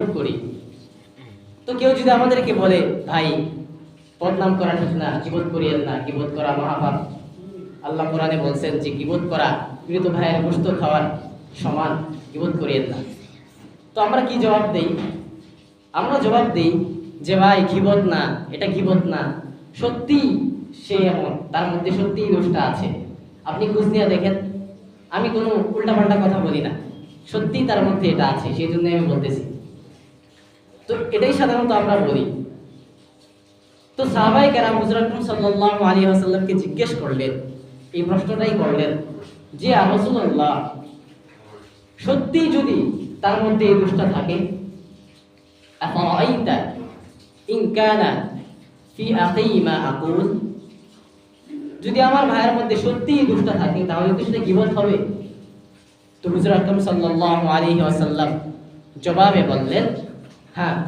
করি। তো কেউ যদি আমাদেরকে বলে ভাই বদনাম করা ঠিক না, গীবত করিয়েন না, গীবত করা মহাপাপ, আল্লাহ কোরআনে বলছেন যে গীবত করা মৃত ভাইয়ের গোশত খাওয়ার সমান, গীবত করিয়েন না। তো আমরা কি জবাব দেই? আমরা জবাব দেই যে ভাই গীবত না, এটা গীবত না, সত্যি সে এমন, তার মধ্যে সত্যিই দোষটা আছে, আপনি খোঁজ নিয়ে দেখেন, আমি কোনো উল্টাপাল্টা কথা বলি না, সত্যি তার মধ্যে এটা আছে, সেই জন্য আমি বলতেছি। তো এটাই সাধারণত আমরা বলি। তো সাহাবায়ে কেরাম হুজুর আকরাম সাল্লাল্লাহু আলাইহি ওয়াসাল্লামকে জিজ্ঞেস করলেন, এই প্রশ্নটাই করলেন যে ইয়া রাসূলুল্লাহ, সত্যি যদি তার মধ্যে এই দোষটা থাকে, আফারাইতা ইন কানা ফি আখি মা আকুল, যদি আমার ভাইয়ের মধ্যে সত্যি এই দোষটা থাকে তাহলে কি সেটা গীবত হবে? তো হুজুর আকরাম সাল্লাল্লাহু আলাইহি ওয়াসাল্লাম জবাবে বললেন, হ্যাঁ।